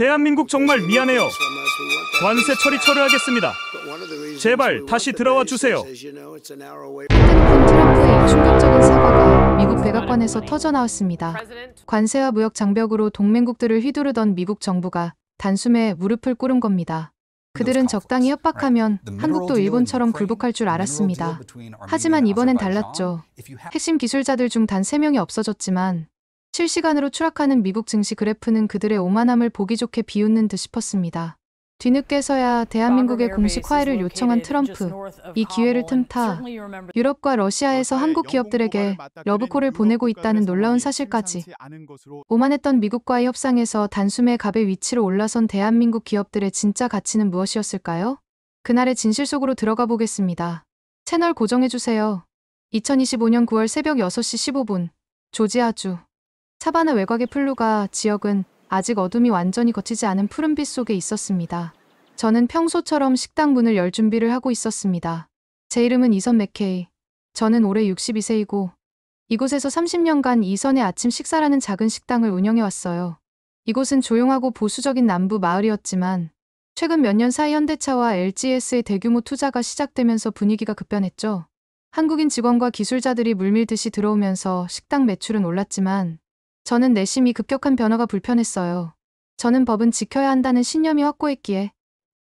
대한민국 정말 미안해요. 관세 처리 철회하겠습니다. 제발 다시 들어와 주세요. 핸드폰 트럼프의 이 충격적인 사과가 미국 백악관에서 터져나왔습니다. 관세와 무역 장벽으로 동맹국들을 휘두르던 미국 정부가 단숨에 무릎을 꿇은 겁니다. 그들은 적당히 협박하면 한국도 일본처럼 굴복할 줄 알았습니다. 하지만 이번엔 달랐죠. 핵심 기술자들 중 단 3명이 없어졌지만 실시간으로 추락하는 미국 증시 그래프는 그들의 오만함을 보기 좋게 비웃는 듯 싶었습니다. 뒤늦게서야 대한민국의 공식 화해를 요청한 트럼프. 이 기회를 틈타 유럽과 러시아에서 한국 기업들에게 러브콜을 보내고 있다는 놀라운 사실까지. 오만했던 미국과의 협상에서 단숨에 갑의 위치로 올라선 대한민국 기업들의 진짜 가치는 무엇이었을까요? 그날의 진실 속으로 들어가 보겠습니다. 채널 고정해주세요. 2025년 9월 새벽 6시 15분 조지아주 사바나 외곽의 플루가 지역은 아직 어둠이 완전히 걷히지 않은 푸른빛 속에 있었습니다. 저는 평소처럼 식당 문을 열 준비를 하고 있었습니다. 제 이름은 이선 맥케이. 저는 올해 62세이고 이곳에서 30년간 이선의 아침 식사라는 작은 식당을 운영해왔어요. 이곳은 조용하고 보수적인 남부 마을이었지만 최근 몇 년 사이 현대차와 LGS의 대규모 투자가 시작되면서 분위기가 급변했죠. 한국인 직원과 기술자들이 물밀듯이 들어오면서 식당 매출은 올랐지만 저는 내심이 급격한 변화가 불편했어요. 저는 법은 지켜야 한다는 신념이 확고했기에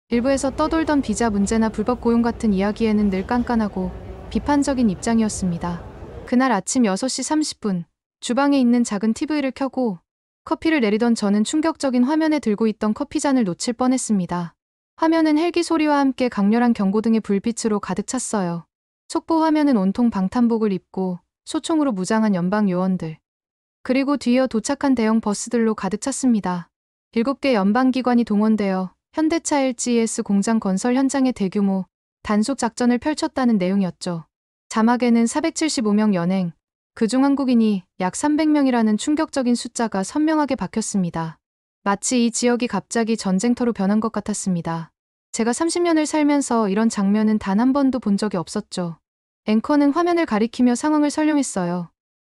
일부에서 떠돌던 비자 문제나 불법 고용 같은 이야기에는 늘 깐깐하고 비판적인 입장이었습니다. 그날 아침 6시 30분 주방에 있는 작은 TV를 켜고 커피를 내리던 저는 충격적인 화면에 들고 있던 커피잔을 놓칠 뻔했습니다. 화면은 헬기 소리와 함께 강렬한 경고등의 불빛으로 가득 찼어요. 속보 화면은 온통 방탄복을 입고 소총으로 무장한 연방 요원들. 그리고 뒤이어 도착한 대형 버스들로 가득 찼습니다. 7개 연방기관이 동원되어 현대차 LGES 공장 건설 현장에 대규모 단속 작전을 펼쳤다는 내용이었죠. 자막에는 475명 연행, 그중 한국인이 약 300명이라는 충격적인 숫자가 선명하게 박혔습니다. 마치 이 지역이 갑자기 전쟁터로 변한 것 같았습니다. 제가 30년을 살면서 이런 장면은 단 한 번도 본 적이 없었죠. 앵커는 화면을 가리키며 상황을 설명했어요.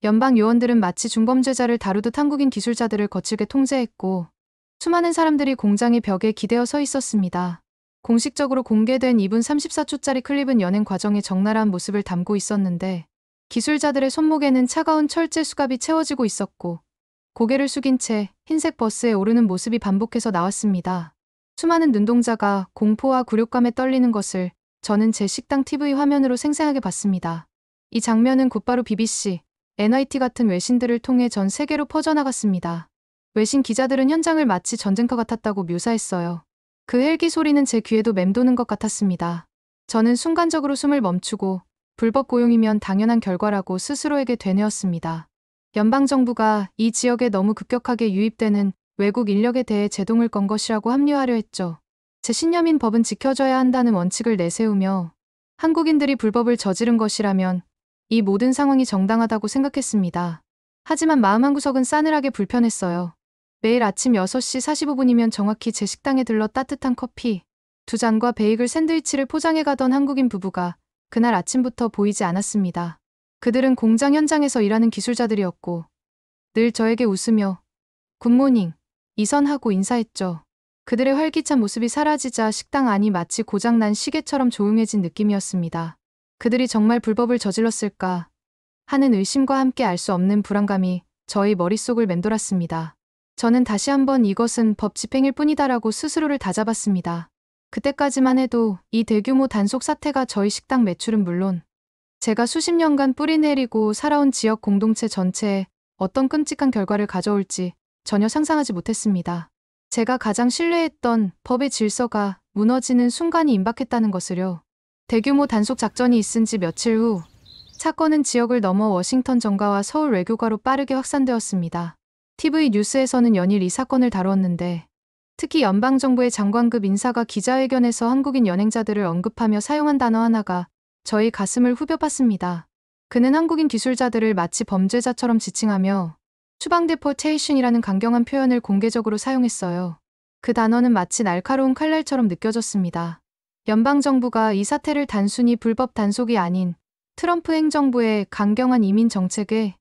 연방 요원들은 마치 중범죄자를 다루듯 한국인 기술자들을 거칠게 통제했고 수많은 사람들이 공장의 벽에 기대어 서 있었습니다. 공식적으로 공개된 2분 34초짜리 클립은 연행 과정의 적나라한 모습을 담고 있었는데 기술자들의 손목에는 차가운 철제 수갑이 채워지고 있었고 고개를 숙인 채 흰색 버스에 오르는 모습이 반복해서 나왔습니다. 수많은 눈동자가 공포와 굴욕감에 떨리는 것을 저는 제 식당 TV 화면으로 생생하게 봤습니다. 이 장면은 곧바로 BBC, NYT 같은 외신들을 통해 전 세계로 퍼져나갔습니다. 외신 기자들은 현장을 마치 전쟁터 같았다고 묘사했어요. 그 헬기 소리는 제 귀에도 맴도는 것 같았습니다. 저는 순간적으로 숨을 멈추고 불법 고용이면 당연한 결과라고 스스로에게 되뇌었습니다. 연방정부가 이 지역에 너무 급격하게 유입되는 외국 인력에 대해 제동을 건 것이라고 합리화하려 했죠. 제 신념인 법은 지켜져야 한다는 원칙을 내세우며 한국인들이 불법을 저지른 것이라면 이 모든 상황이 정당하다고 생각했습니다. 하지만 마음 한구석은 싸늘하게 불편했어요. 매일 아침 6시 45분이면 정확히 제 식당에 들러 따뜻한 커피 2잔과 베이글 샌드위치를 포장해 가던 한국인 부부가 그날 아침부터 보이지 않았습니다. 그들은 공장 현장에서 일하는 기술자들이었고 늘 저에게 웃으며 굿모닝, 이선하고 인사했죠. 그들의 활기찬 모습이 사라지자 식당 안이 마치 고장난 시계처럼 조용해진 느낌이었습니다. 그들이 정말 불법을 저질렀을까 하는 의심과 함께 알 수 없는 불안감이 저희 머릿속을 맴돌았습니다. 저는 다시 한번 이것은 법 집행일 뿐이다라고 스스로를 다잡았습니다. 그때까지만 해도 이 대규모 단속 사태가 저희 식당 매출은 물론 제가 수십 년간 뿌리내리고 살아온 지역 공동체 전체에 어떤 끔찍한 결과를 가져올지 전혀 상상하지 못했습니다. 제가 가장 신뢰했던 법의 질서가 무너지는 순간이 임박했다는 것을요. 대규모 단속 작전이 있은 지 며칠 후 사건은 지역을 넘어 워싱턴 정가와 서울 외교가로 빠르게 확산되었습니다. TV 뉴스에서는 연일 이 사건을 다루었는데 특히 연방정부의 장관급 인사가 기자회견에서 한국인 연행자들을 언급하며 사용한 단어 하나가 저희 가슴을 후벼팠습니다. 그는 한국인 기술자들을 마치 범죄자처럼 지칭하며 추방 데포테이션이라는 강경한 표현을 공개적으로 사용했어요. 그 단어는 마치 날카로운 칼날처럼 느껴졌습니다. 연방정부가 이 사태를 단순히 불법 단속이 아닌 트럼프 행정부의 강경한 이민 정책에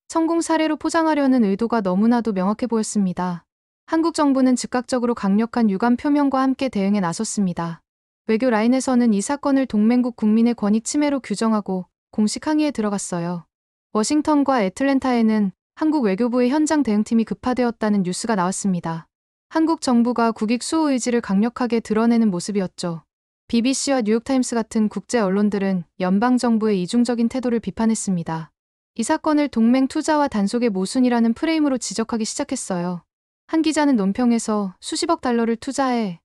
성공 사례로 포장하려는 의도가 너무나도 명확해 보였습니다. 한국 정부는 즉각적으로 강력한 유감 표명과 함께 대응에 나섰습니다. 외교 라인에서는 이 사건을 동맹국 국민의 권익 침해로 규정하고 공식 항의에 들어갔어요. 워싱턴과 애틀랜타에는 한국 외교부의 현장 대응팀이 급파되었다는 뉴스가 나왔습니다. 한국 정부가 국익 수호 의지를 강력하게 드러내는 모습이었죠. BBC와 뉴욕타임스 같은 국제 언론들은 연방정부의 이중적인 태도를 비판했습니다. 이 사건을 동맹 투자와 단속의 모순이라는 프레임으로 지적하기 시작했어요. 한 기자는 논평에서 수십억 달러를 투자해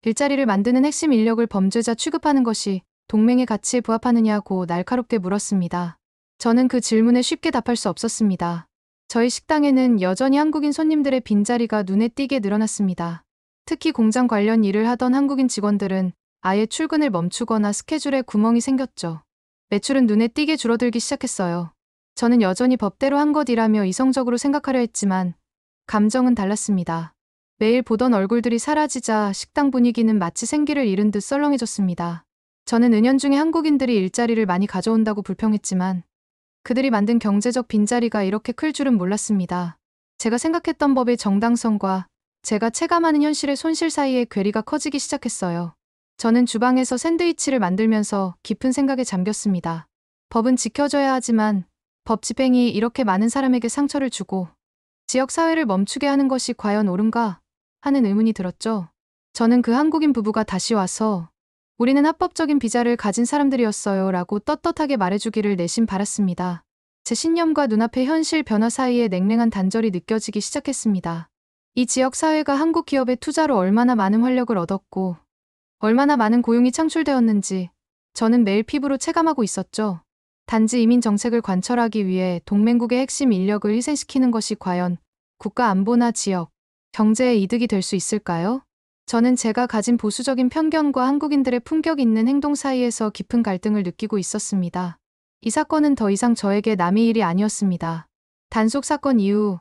일자리를 만드는 핵심 인력을 범죄자 취급하는 것이 동맹의 가치에 부합하느냐고 날카롭게 물었습니다. 저는 그 질문에 쉽게 답할 수 없었습니다. 저희 식당에는 여전히 한국인 손님들의 빈자리가 눈에 띄게 늘어났습니다. 특히 공장 관련 일을 하던 한국인 직원들은 아예 출근을 멈추거나 스케줄에 구멍이 생겼죠. 매출은 눈에 띄게 줄어들기 시작했어요. 저는 여전히 법대로 한 것이라며 이성적으로 생각하려 했지만 감정은 달랐습니다. 매일 보던 얼굴들이 사라지자 식당 분위기는 마치 생기를 잃은 듯 썰렁해졌습니다. 저는 은연중에 한국인들이 일자리를 많이 가져온다고 불평했지만 그들이 만든 경제적 빈자리가 이렇게 클 줄은 몰랐습니다. 제가 생각했던 법의 정당성과 제가 체감하는 현실의 손실 사이의 괴리가 커지기 시작했어요. 저는 주방에서 샌드위치를 만들면서 깊은 생각에 잠겼습니다. 법은 지켜져야 하지만 법 집행이 이렇게 많은 사람에게 상처를 주고 지역 사회를 멈추게 하는 것이 과연 옳은가 하는 의문이 들었죠. 저는 그 한국인 부부가 다시 와서 우리는 합법적인 비자를 가진 사람들이었어요 라고 떳떳하게 말해주기를 내심 바랐습니다. 제 신념과 눈앞의 현실 변화 사이에 냉랭한 단절이 느껴지기 시작했습니다. 이 지역 사회가 한국 기업의 투자로 얼마나 많은 활력을 얻었고 얼마나 많은 고용이 창출되었는지 저는 매일 피부로 체감하고 있었죠. 단지 이민 정책을 관철하기 위해 동맹국의 핵심 인력을 희생시키는 것이 과연 국가 안보나 지역, 경제에 이득이 될 수 있을까요? 저는 제가 가진 보수적인 편견과 한국인들의 품격 있는 행동 사이에서 깊은 갈등을 느끼고 있었습니다. 이 사건은 더 이상 저에게 남의 일이 아니었습니다. 단속 사건 이후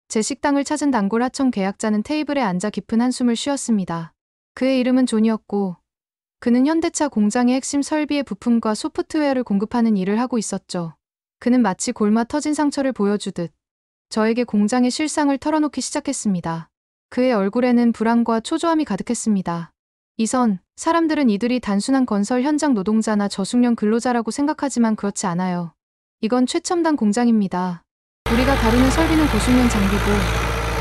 제 식당을 찾은 단골 하청 계약자는 테이블에 앉아 깊은 한숨을 쉬었습니다. 그의 이름은 존이었고 그는 현대차 공장의 핵심 설비의 부품과 소프트웨어를 공급하는 일을 하고 있었죠. 그는 마치 골마 터진 상처를 보여주듯 저에게 공장의 실상을 털어놓기 시작했습니다. 그의 얼굴에는 불안과 초조함이 가득했습니다. 이선, 사람들은 이들이 단순한 건설 현장 노동자나 저숙련 근로자라고 생각하지만 그렇지 않아요. 이건 최첨단 공장입니다. 우리가 다루는 설비는 고숙련 장비고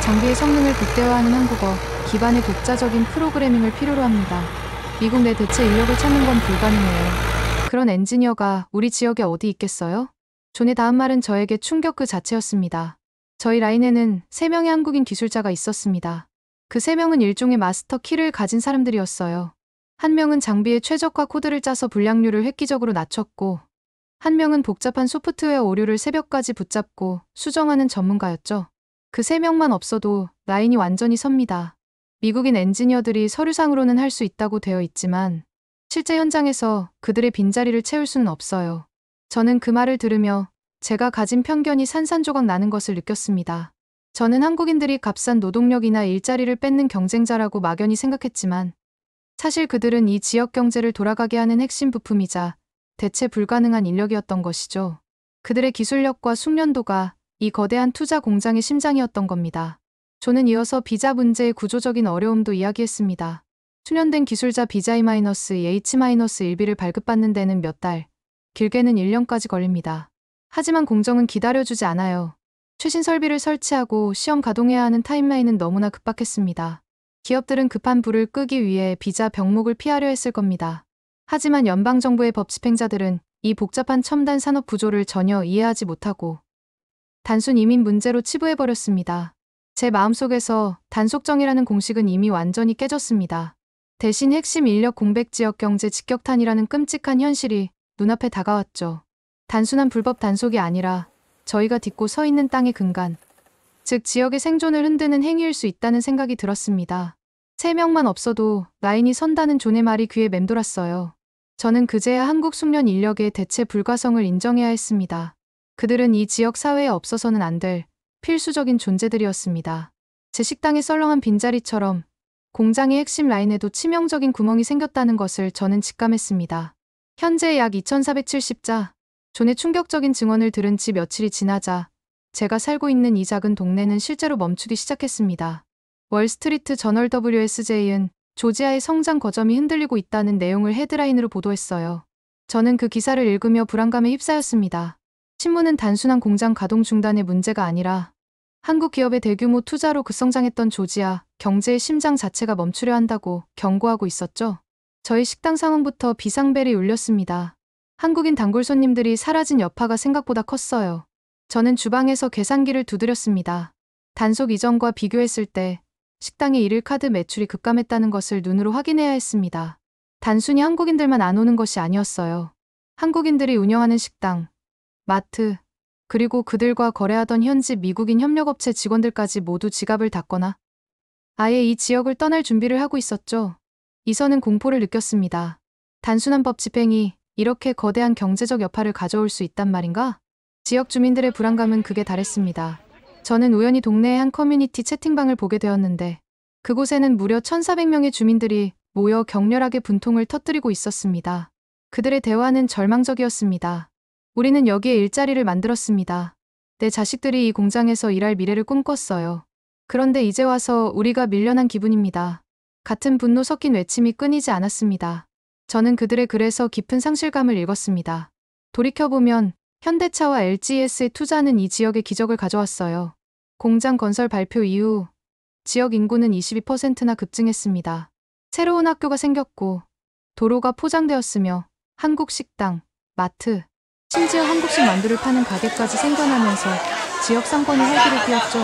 장비의 성능을 극대화하는 한국어 기반의 독자적인 프로그래밍을 필요로 합니다. 미국 내 대체 인력을 찾는 건 불가능해요. 그런 엔지니어가 우리 지역에 어디 있겠어요? 존의 다음 말은 저에게 충격 그 자체였습니다. 저희 라인에는 3명의 한국인 기술자가 있었습니다. 그 3명은 일종의 마스터 키를 가진 사람들이었어요. 한 명은 장비의 최적화 코드를 짜서 불량률을 획기적으로 낮췄고 한 명은 복잡한 소프트웨어 오류를 새벽까지 붙잡고 수정하는 전문가였죠. 그 3명만 없어도 라인이 완전히 섭니다. 미국인 엔지니어들이 서류상으로는 할 수 있다고 되어 있지만 실제 현장에서 그들의 빈자리를 채울 수는 없어요. 저는 그 말을 들으며 제가 가진 편견이 산산조각 나는 것을 느꼈습니다. 저는 한국인들이 값싼 노동력이나 일자리를 뺏는 경쟁자라고 막연히 생각했지만 사실 그들은 이 지역 경제를 돌아가게 하는 핵심 부품이자 대체 불가능한 인력이었던 것이죠. 그들의 기술력과 숙련도가 이 거대한 투자 공장의 심장이었던 겁니다. 존은 이어서 비자 문제의 구조적인 어려움도 이야기했습니다. 수련된 기술자 BJ-H-1B를 발급받는 데는 몇 달, 길게는 1년까지 걸립니다. 하지만 공정은 기다려주지 않아요. 최신 설비를 설치하고 시험 가동해야 하는 타임라인은 너무나 급박했습니다. 기업들은 급한 불을 끄기 위해 비자 병목을 피하려 했을 겁니다. 하지만 연방정부의 법 집행자들은 이 복잡한 첨단 산업 구조를 전혀 이해하지 못하고 단순 이민 문제로 치부해버렸습니다. 제 마음속에서 단속정이라는 공식은 이미 완전히 깨졌습니다. 대신 핵심 인력 공백 지역 경제 직격탄이라는 끔찍한 현실이 눈앞에 다가왔죠. 단순한 불법 단속이 아니라 저희가 딛고 서 있는 땅의 근간, 즉 지역의 생존을 흔드는 행위일 수 있다는 생각이 들었습니다. 3명만 없어도 라인이 선다는 존의 말이 귀에 맴돌았어요. 저는 그제야 한국 숙련 인력의 대체 불가성을 인정해야 했습니다. 그들은 이 지역 사회에 없어서는 안 될 필수적인 존재들이었습니다. 제 식당의 썰렁한 빈자리처럼 공장의 핵심 라인에도 치명적인 구멍이 생겼다는 것을 저는 직감했습니다. 현재 약 2470자, 존의 충격적인 증언을 들은 지 며칠이 지나자 제가 살고 있는 이 작은 동네는 실제로 멈추기 시작했습니다. 월스트리트 저널 WSJ는 조지아의 성장 거점이 흔들리고 있다는 내용을 헤드라인으로 보도했어요. 저는 그 기사를 읽으며 불안감에 휩싸였습니다. 신문은 단순한 공장 가동 중단의 문제가 아니라 한국 기업의 대규모 투자로 급성장했던 조지아 경제의 심장 자체가 멈추려 한다고 경고하고 있었죠. 저희 식당 상황부터 비상벨이 울렸습니다. 한국인 단골 손님들이 사라진 여파가 생각보다 컸어요. 저는 주방에서 계산기를 두드렸습니다. 단속 이전과 비교했을 때 식당의 일일 카드 매출이 급감했다는 것을 눈으로 확인해야 했습니다. 단순히 한국인들만 안 오는 것이 아니었어요. 한국인들이 운영하는 식당, 마트, 그리고 그들과 거래하던 현지 미국인 협력업체 직원들까지 모두 지갑을 닫거나 아예 이 지역을 떠날 준비를 하고 있었죠. 이선은 공포를 느꼈습니다. 단순한 법 집행이 이렇게 거대한 경제적 여파를 가져올 수 있단 말인가? 지역 주민들의 불안감은 극에 달했습니다. 저는 우연히 동네의 한 커뮤니티 채팅방을 보게 되었는데 그곳에는 무려 1,400명의 주민들이 모여 격렬하게 분통을 터뜨리고 있었습니다. 그들의 대화는 절망적이었습니다. 우리는 여기에 일자리를 만들었습니다. 내 자식들이 이 공장에서 일할 미래를 꿈꿨어요. 그런데 이제 와서 우리가 밀려난 기분입니다. 같은 분노 섞인 외침이 끊이지 않았습니다. 저는 그들의 글에서 깊은 상실감을 읽었습니다. 돌이켜보면 현대차와 LGES의 투자는 이 지역에 기적을 가져왔어요. 공장 건설 발표 이후 지역 인구는 22%나 급증했습니다. 새로운 학교가 생겼고 도로가 포장되었으며 한국 식당, 마트, 심지어 한국식 만두를 파는 가게까지 생겨나면서 지역 상권이 활기를 띠었죠.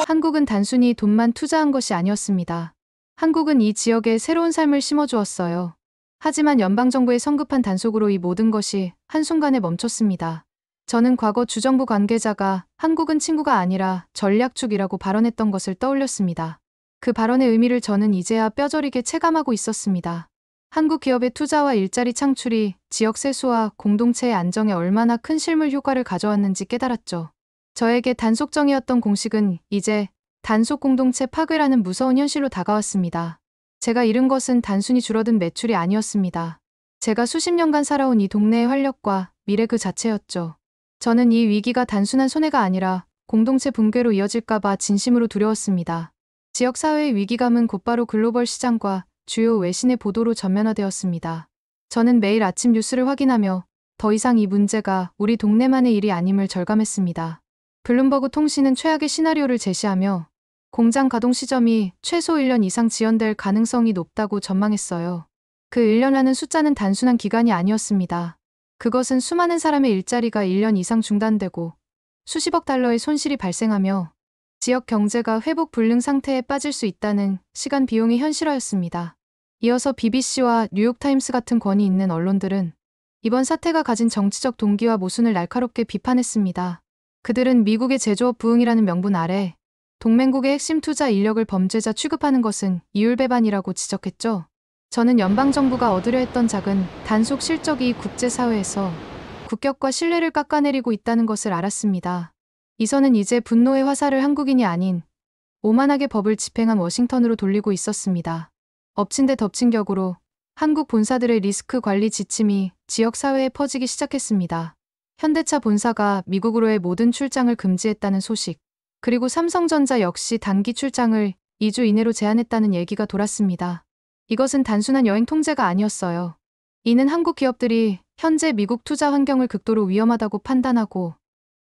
한국은 단순히 돈만 투자한 것이 아니었습니다. 한국은 이 지역에 새로운 삶을 심어주었어요. 하지만 연방정부의 성급한 단속으로 이 모든 것이 한순간에 멈췄습니다. 저는 과거 주정부 관계자가 한국은 친구가 아니라 전략축이라고 발언했던 것을 떠올렸습니다. 그 발언의 의미를 저는 이제야 뼈저리게 체감하고 있었습니다. 한국 기업의 투자와 일자리 창출이 지역 세수와 공동체의 안정에 얼마나 큰 실물 효과를 가져왔는지 깨달았죠. 저에게 단속정이었던 공식은 이제 단속 공동체 파괴라는 무서운 현실로 다가왔습니다. 제가 잃은 것은 단순히 줄어든 매출이 아니었습니다. 제가 수십 년간 살아온 이 동네의 활력과 미래 그 자체였죠. 저는 이 위기가 단순한 손해가 아니라 공동체 붕괴로 이어질까봐 진심으로 두려웠습니다. 지역사회의 위기감은 곧바로 글로벌 시장과 주요 외신의 보도로 전면화되었습니다. 저는 매일 아침 뉴스를 확인하며 더 이상 이 문제가 우리 동네만의 일이 아님을 절감했습니다. 블룸버그 통신은 최악의 시나리오를 제시하며 공장 가동 시점이 최소 1년 이상 지연될 가능성이 높다고 전망했어요. 그 1년이라는 숫자는 단순한 기간이 아니었습니다. 그것은 수많은 사람의 일자리가 1년 이상 중단되고 수십억 달러의 손실이 발생하며 지역 경제가 회복 불능 상태에 빠질 수 있다는 시간 비용의 현실화였습니다. 이어서 BBC와 뉴욕타임스 같은 권위 있는 언론들은 이번 사태가 가진 정치적 동기와 모순을 날카롭게 비판했습니다. 그들은 미국의 제조업 부흥이라는 명분 아래 동맹국의 핵심 투자 인력을 범죄자 취급하는 것은 이율배반이라고 지적했죠. 저는 연방정부가 얻으려 했던 작은 단속 실적이 국제사회에서 국격과 신뢰를 깎아내리고 있다는 것을 알았습니다. 이선은 이제 분노의 화살을 한국인이 아닌 오만하게 법을 집행한 워싱턴으로 돌리고 있었습니다. 엎친 데 덮친 격으로 한국 본사들의 리스크 관리 지침이 지역사회에 퍼지기 시작했습니다. 현대차 본사가 미국으로의 모든 출장을 금지했다는 소식, 그리고 삼성전자 역시 단기 출장을 2주 이내로 제한했다는 얘기가 돌았습니다. 이것은 단순한 여행 통제가 아니었어요. 이는 한국 기업들이 현재 미국 투자 환경을 극도로 위험하다고 판단하고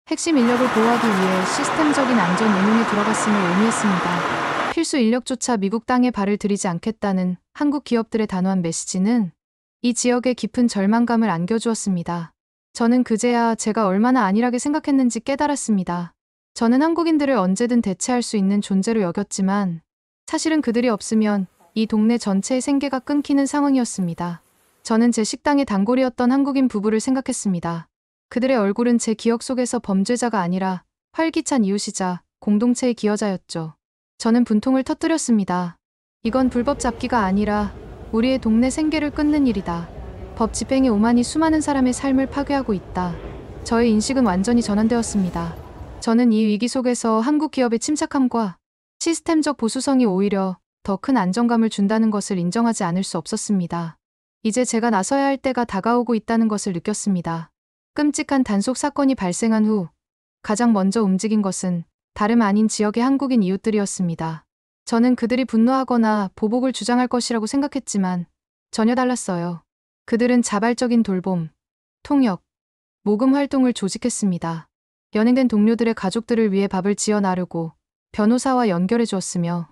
핵심 인력을 보호하기 위해 시스템적인 안전 운용에 들어갔음을 의미했습니다. 필수 인력조차 미국 땅에 발을 들이지 않겠다는 한국 기업들의 단호한 메시지는 이 지역에 깊은 절망감을 안겨주었습니다. 저는 그제야 제가 얼마나 안일하게 생각했는지 깨달았습니다. 저는 한국인들을 언제든 대체할 수 있는 존재로 여겼지만 사실은 그들이 없으면 이 동네 전체의 생계가 끊기는 상황이었습니다. 저는 제 식당의 단골이었던 한국인 부부를 생각했습니다. 그들의 얼굴은 제 기억 속에서 범죄자가 아니라 활기찬 이웃이자 공동체의 기여자였죠. 저는 분통을 터뜨렸습니다. 이건 불법 잡기가 아니라 우리의 동네 생계를 끊는 일이다. 법 집행의 오만이 수많은 사람의 삶을 파괴하고 있다. 저의 인식은 완전히 전환되었습니다. 저는 이 위기 속에서 한국 기업의 침착함과 시스템적 보수성이 오히려 더 큰 안정감을 준다는 것을 인정하지 않을 수 없었습니다. 이제 제가 나서야 할 때가 다가오고 있다는 것을 느꼈습니다. 끔찍한 단속 사건이 발생한 후 가장 먼저 움직인 것은 다름 아닌 지역의 한국인 이웃들이었습니다. 저는 그들이 분노하거나 보복을 주장할 것이라고 생각했지만 전혀 달랐어요. 그들은 자발적인 돌봄, 통역, 모금 활동을 조직했습니다. 연행된 동료들의 가족들을 위해 밥을 지어 나르고 변호사와 연결해 주었으며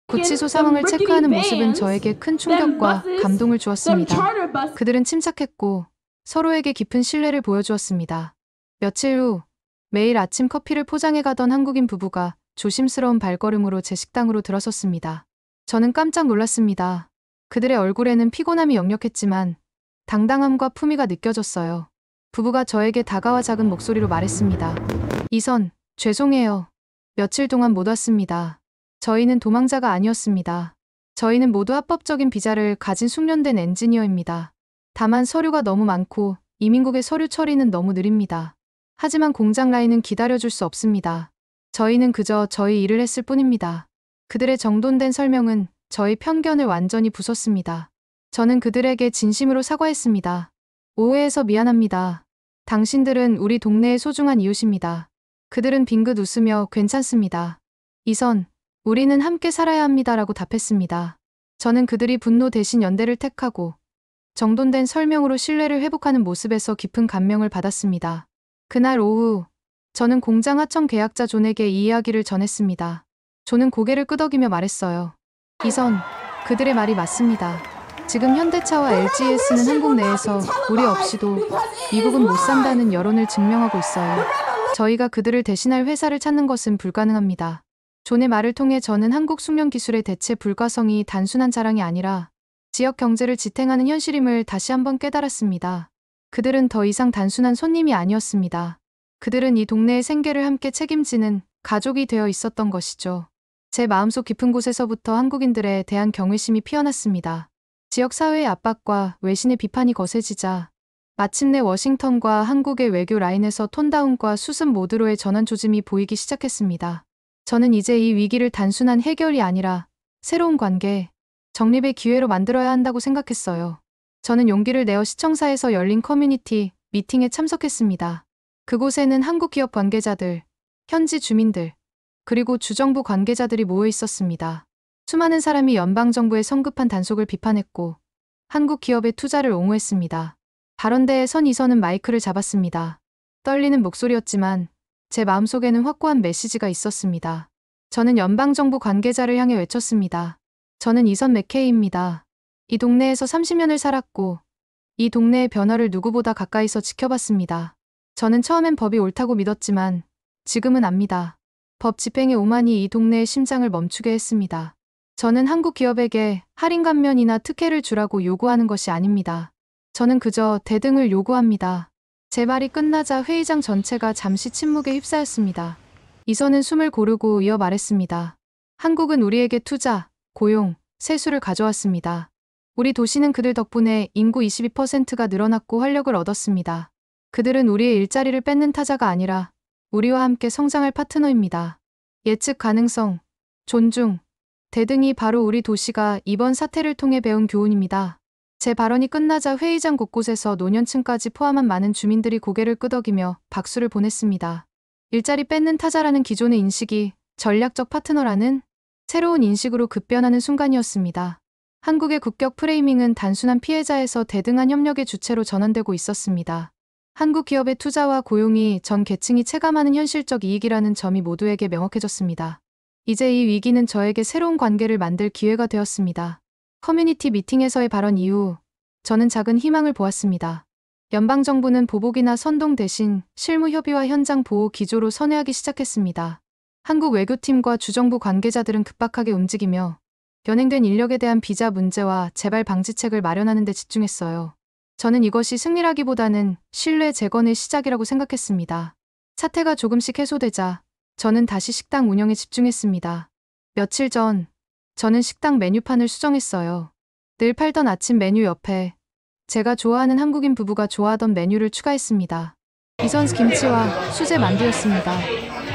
구치소 상황을 체크하는 모습은 저에게 큰 충격과 감동을 주었습니다. 그들은 침착했고 서로에게 깊은 신뢰를 보여주었습니다. 며칠 후 매일 아침 커피를 포장해 가던 한국인 부부가 조심스러운 발걸음으로 제 식당으로 들어섰습니다. 저는 깜짝 놀랐습니다. 그들의 얼굴에는 피곤함이 역력했지만 당당함과 품위가 느껴졌어요. 부부가 저에게 다가와 작은 목소리로 말했습니다. 이선, 죄송해요. 며칠 동안 못 왔습니다. 저희는 도망자가 아니었습니다. 저희는 모두 합법적인 비자를 가진 숙련된 엔지니어입니다. 다만 서류가 너무 많고 이민국의 서류 처리는 너무 느립니다. 하지만 공장 라인은 기다려줄 수 없습니다. 저희는 그저 저희 일을 했을 뿐입니다. 그들의 정돈된 설명은 저희 편견을 완전히 부쉈습니다. 저는 그들에게 진심으로 사과했습니다. 오해해서 미안합니다. 당신들은 우리 동네의 소중한 이웃입니다. 그들은 빙긋 웃으며 괜찮습니다. 이선, 우리는 함께 살아야 합니다라고 답했습니다. 저는 그들이 분노 대신 연대를 택하고 정돈된 설명으로 신뢰를 회복하는 모습에서 깊은 감명을 받았습니다. 그날 오후, 저는 공장 하청 계약자 존에게 이 이야기를 전했습니다. 존은 고개를 끄덕이며 말했어요. 이선, 그들의 말이 맞습니다. 지금 현대차와 LG에스는 한국 내에서 우리 없이도 미국은 못 산다는 여론을 증명하고 있어요. 저희가 그들을 대신할 회사를 찾는 것은 불가능합니다. 존의 말을 통해 저는 한국 숙련 기술의 대체 불가성이 단순한 자랑이 아니라 지역 경제를 지탱하는 현실임을 다시 한번 깨달았습니다. 그들은 더 이상 단순한 손님이 아니었습니다. 그들은 이 동네의 생계를 함께 책임지는 가족이 되어 있었던 것이죠. 제 마음속 깊은 곳에서부터 한국인들에 대한 경외심이 피어났습니다. 지역사회의 압박과 외신의 비판이 거세지자 마침내 워싱턴과 한국의 외교 라인에서 톤다운과 수습 모드로의 전환 조짐이 보이기 시작했습니다. 저는 이제 이 위기를 단순한 해결이 아니라 새로운 관계, 정립의 기회로 만들어야 한다고 생각했어요. 저는 용기를 내어 시청사에서 열린 커뮤니티 미팅에 참석했습니다. 그곳에는 한국 기업 관계자들, 현지 주민들, 그리고 주정부 관계자들이 모여 있었습니다. 수많은 사람이 연방정부의 성급한 단속을 비판했고 한국 기업의 투자를 옹호했습니다. 발언대에 선 이선은 마이크를 잡았습니다. 떨리는 목소리였지만 제 마음속에는 확고한 메시지가 있었습니다. 저는 연방정부 관계자를 향해 외쳤습니다. 저는 이선 맥케이입니다. 이 동네에서 30년을 살았고 이 동네의 변화를 누구보다 가까이서 지켜봤습니다. 저는 처음엔 법이 옳다고 믿었지만 지금은 압니다. 법 집행의 오만이 이 동네의 심장을 멈추게 했습니다. 저는 한국 기업에게 할인 감면이나 특혜를 주라고 요구하는 것이 아닙니다. 저는 그저 대등을 요구합니다. 제 말이 끝나자 회의장 전체가 잠시 침묵에 휩싸였습니다. 이선은 숨을 고르고 이어 말했습니다. 한국은 우리에게 투자, 고용, 세수를 가져왔습니다. 우리 도시는 그들 덕분에 인구 22%가 늘어났고 활력을 얻었습니다. 그들은 우리의 일자리를 뺏는 타자가 아니라 우리와 함께 성장할 파트너입니다. 예측 가능성, 존중, 대등이 바로 우리 도시가 이번 사태를 통해 배운 교훈입니다. 제 발언이 끝나자 회의장 곳곳에서 노년층까지 포함한 많은 주민들이 고개를 끄덕이며 박수를 보냈습니다. 일자리 뺏는 타자라는 기존의 인식이 전략적 파트너라는 새로운 인식으로 급변하는 순간이었습니다. 한국의 국격 프레이밍은 단순한 피해자에서 대등한 협력의 주체로 전환되고 있었습니다. 한국 기업의 투자와 고용이 전 계층이 체감하는 현실적 이익이라는 점이 모두에게 명확해졌습니다. 이제 이 위기는 저에게 새로운 관계를 만들 기회가 되었습니다. 커뮤니티 미팅에서의 발언 이후 저는 작은 희망을 보았습니다. 연방정부는 보복이나 선동 대신 실무 협의와 현장 보호 기조로 선회하기 시작했습니다. 한국 외교팀과 주정부 관계자들은 급박하게 움직이며 연행된 인력에 대한 비자 문제와 재발 방지책을 마련하는 데 집중했어요. 저는 이것이 승리라기보다는 신뢰 재건의 시작이라고 생각했습니다. 사태가 조금씩 해소되자 저는 다시 식당 운영에 집중했습니다. 며칠 전 저는 식당 메뉴판을 수정했어요. 늘 팔던 아침 메뉴 옆에 제가 좋아하는 한국인 부부가 좋아하던 메뉴를 추가했습니다. 이선 김치와 수제 만두였습니다.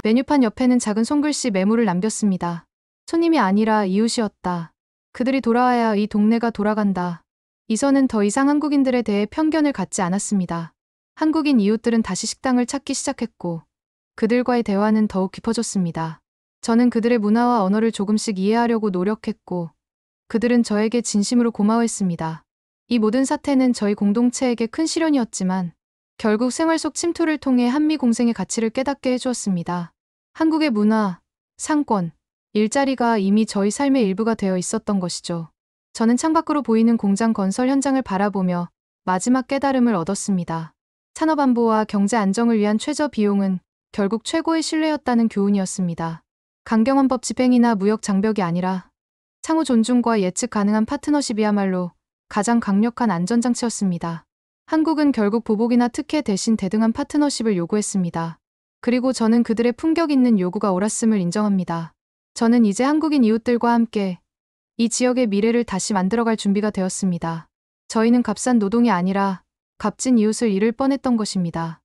메뉴판 옆에는 작은 손글씨 메모를 남겼습니다. 손님이 아니라 이웃이었다. 그들이 돌아와야 이 동네가 돌아간다. 이선은 더 이상 한국인들에 대해 편견을 갖지 않았습니다. 한국인 이웃들은 다시 식당을 찾기 시작했고 그들과의 대화는 더욱 깊어졌습니다. 저는 그들의 문화와 언어를 조금씩 이해하려고 노력했고, 그들은 저에게 진심으로 고마워했습니다. 이 모든 사태는 저희 공동체에게 큰 시련이었지만, 결국 생활 속 침투를 통해 한미 공생의 가치를 깨닫게 해주었습니다. 한국의 문화, 상권, 일자리가 이미 저희 삶의 일부가 되어 있었던 것이죠. 저는 창밖으로 보이는 공장 건설 현장을 바라보며 마지막 깨달음을 얻었습니다. 산업안보와 경제 안정을 위한 최저 비용은 결국 최고의 신뢰였다는 교훈이었습니다. 강경한 법 집행이나 무역 장벽이 아니라 상호 존중과 예측 가능한 파트너십이야말로 가장 강력한 안전장치였습니다. 한국은 결국 보복이나 특혜 대신 대등한 파트너십을 요구했습니다. 그리고 저는 그들의 품격 있는 요구가 옳았음을 인정합니다. 저는 이제 한국인 이웃들과 함께 이 지역의 미래를 다시 만들어갈 준비가 되었습니다. 저희는 값싼 노동이 아니라 값진 이웃을 잃을 뻔했던 것입니다.